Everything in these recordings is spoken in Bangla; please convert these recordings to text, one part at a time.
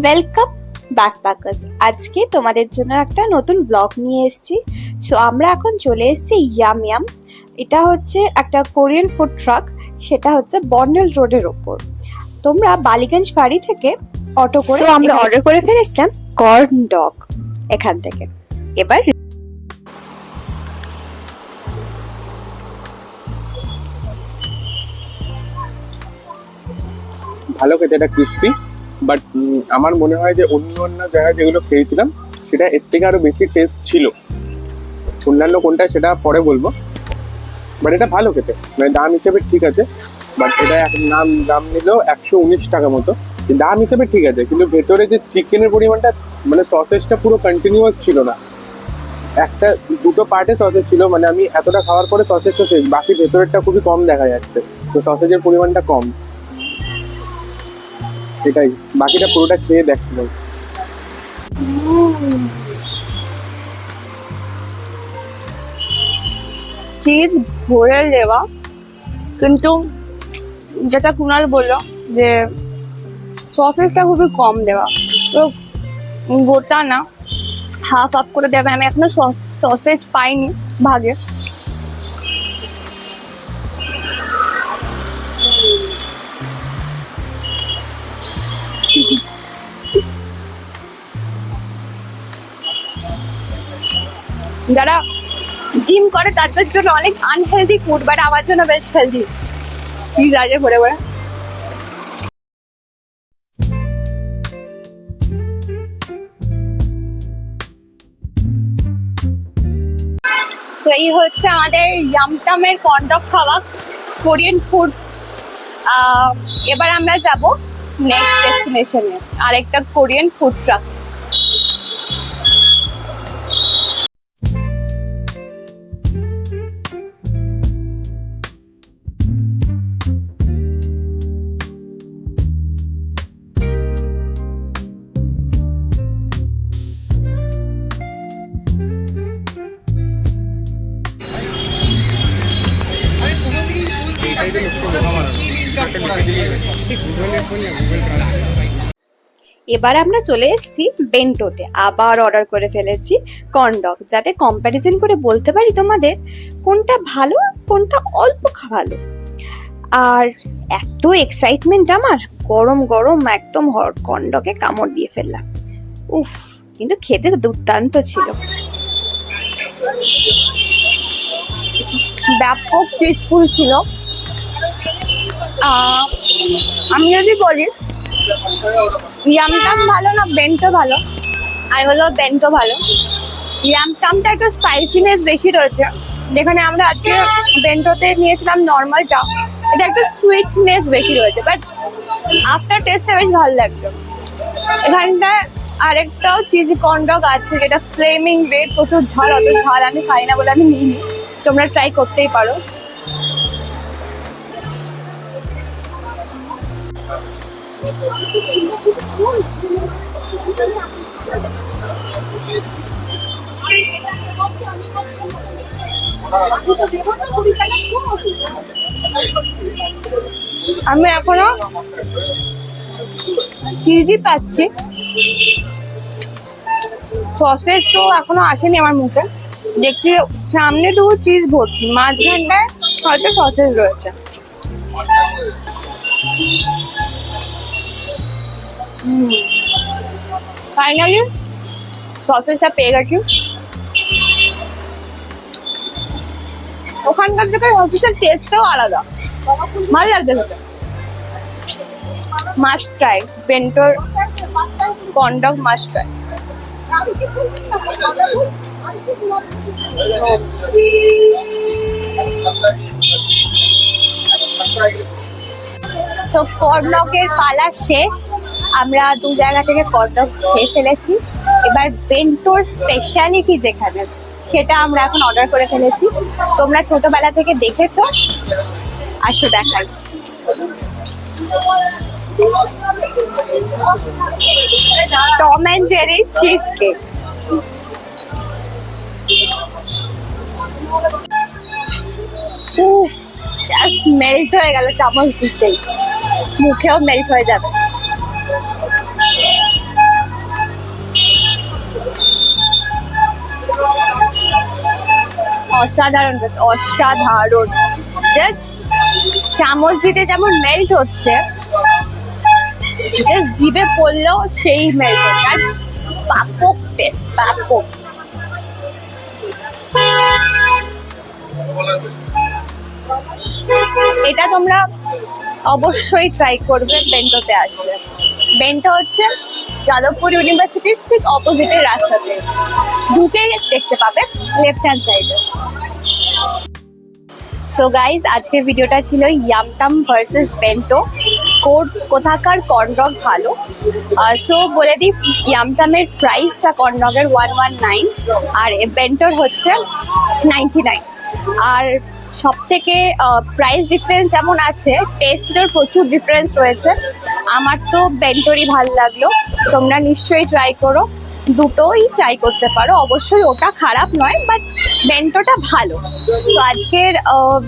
Welcome backpackers. আজকে তোমাদের জন্য একটা নতুন ব্লগ নিয়ে এসেছি। সো আমরা এখন চলে এসেছি ইয়াম ইয়াম। এটা হচ্ছে একটা কোরিয়ান ফুড ট্রাক, সেটা হচ্ছে বন্ডেল রোডের ওপর। তোমরা বালিগঞ্জ ফাঁড়ি থেকে অটো করে আমরা অর্ডার করে ফেলেছিলাম কর্ন ডগ এখান থেকে। এবার ভালো খেতে, এটা ক্রিস্পি। বাট আমার মনে হয় যে অন্য অন্য জায়গায় যেগুলো খেয়েছিলাম সেটা এর থেকে আরো বেশি টেস্ট ছিল। অন্যান্য কোনটা সেটা পরে বলবো, বাট এটা ভালো খেতে, মানে দাম হিসেবে ঠিক আছে। বাট এটা দাম নিল 119 টাকা মতো। দাম হিসেবে ঠিক আছে, কিন্তু ভেতরে যে চিকেনের পরিমাণটা, মানে সসেজটা পুরো কন্টিনিউয়াস ছিল না। দুটো পার্টে সসেজ ছিল, মানে আমি এতটা খাওয়ার পরে সসেজটা শেষ, বাকি ভেতরেরটা খুবই কম দেখা যাচ্ছে। তো সসেজের পরিমাণটা কম, এটাই। বাকিটা পুরোটা খেয়ে দেখছিলাম। চিজ ভরে দেওয়া, কিন্তু যেটা কুনাল বললো যে সসেজটা খুবই কম দেওয়া, তো গোটা না, হাফ হাফ করে দেবে। আমি এখনো সসেজ পাইনি ভাগে। যারা জিম করে তাদের জন্য অনেক আনহেলদি ফুড, বাট আমার জন্য বেশ হেলদি। চিজ আছে ভরে ভরে। তো এই হচ্ছে আমাদের ইয়ামটামের কর্নডগ খাওয়া কোরিয়ান ফুড। এবার আমরা যাব নেক্সট ডেস্টিনেশনে, আরেকটা কোরিয়ান ফুড ট্রাক। এবার আমরা চলে এসেছি বেন্টোতে। আবার অর্ডার করে ফেলেছি কর্ন ডগ, যাতে কম্প্যারিজন করে বলতে পারি তোমাদের কোনটা ভালো কোনটা অল্প ভালো। আর এত এক্সাইটমেন্ট আমার, গরম গরম একদম কর্ন ডগে কামড় দিয়ে ফেললাম। উফ, কিন্তু খেতে দুর্দান্ত ছিল। ব্যাপক পিসফুল ছিল। আমি যদি বলি ইয়ামটাম ভালো না বেন্টো ভালো, আমি বলবো বেন্টো ভালো। ইয়ামটামটা একটু স্পাইসিনেস বেশি রয়েছে, যেখানে আমরা আজকে বেন্টোতে নিয়েছিলাম নর্মালটা, এটা একটু সুইটনেস বেশি রয়েছে। বাট আফটার টেস্টটা বেশ ভালো লাগছে। এখানটায় আরেকটাও চিজি কর্ন ডগ আছে, যেটা ফ্লেমিং রেড, প্রচুর ঝাল। অত ঝাল আমি খাই না বলে আমি নিইনি, তোমরা ট্রাই করতেই পারো। আমি এখনো চিজি পাচ্ছি, সসেজ তো এখনো আসেনি আমার মুখে। দেখছি সামনে তো চিজ ভর্তি, মাঝখানটায় হয়তো সসেজ রয়েছে। ফাইনালি সসেজটা পেয়ে গেছি। ওখানকার থেকে সসেজের টেস্টটাও আলাদা, ভালো লাগছে খেতে। মাস্ট ট্রাই, বেন্টোর corn dog must try. So corn ডগের পালা শেষ। আমরা দু জায়গা থেকে কর্ন ডগ খেয়ে ফেলেছি। এবার বেন্টোর স্পেশালিটি যেখানে, সেটা আমরা এখন অর্ডার করে ফেলেছি। তোমরা ছোটবেলা থেকে দেখেছো, আসো দেখার। Tom and Jerry cheese cake. উফ, জাস্ট মেল্ট হয়ে গেল চামচ দিতেই, মুখেও মেল্ট হয়ে যাবে। অসাধারণ অসাধারণ, জাস্ট চামচ দিতে যেমন মেল্ট হচ্ছে, জাস্ট জিভে পড়লেও সেই মেল্ট হচ্ছে। আর ব্যাপক টেস্ট, ব্যাপক। এটা তোমরা অবশ্যই ট্রাই করবে বেন্টোতে আসলে। বেন্টো হচ্ছে যাদবপুর ইউনিভার্সিটির ঠিক অপোজিটের রাস্তাতে, ঢুকে দেখতে পাবে লেফট হ্যান্ড সাইডে। সো গাইজ, আজকের ভিডিওটা ছিল ইয়ামটাম ভার্সেস বেন্টো, কোথাকার কর্নডগ ভালো। সো বলে দিই, ইয়ামটামের প্রাইসটা কর্নডগের 119 আর বেন্টোর হচ্ছে 99। আর সব থেকে প্রাইস ডিফারেন্স যেমন আছে, টেস্টেরও প্রচুর ডিফারেন্স রয়েছে। আমার তো বেন্টোরই ভালো লাগলো, তোমরা নিশ্চয়ই ট্রাই করো, দুটোই ট্রাই করতে পারো। অবশ্যই ওটা খারাপ নয়, বাট বেন্টোটা ভালো। তো আজকের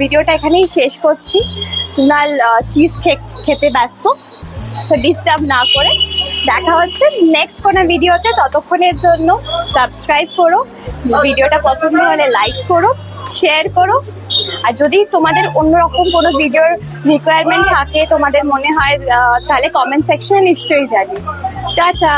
ভিডিওটা এখানেই শেষ করছি। কুনাল চিজ খেতে ব্যস্ত, তো ডিস্টার্ব না করে দেখা হচ্ছে নেক্সট কোনো ভিডিওতে। ততক্ষণের জন্য সাবস্ক্রাইব করো, ভিডিওটা পছন্দ হলে লাইক করো, শেয়ার করো। আর যদি তোমাদের অন্যরকম কোনো ভিডিওর রিকোয়ারমেন্ট থাকে, তোমাদের মনে হয়, তাহলে কমেন্ট সেকশনে নিশ্চয়ই জানি। টাটা।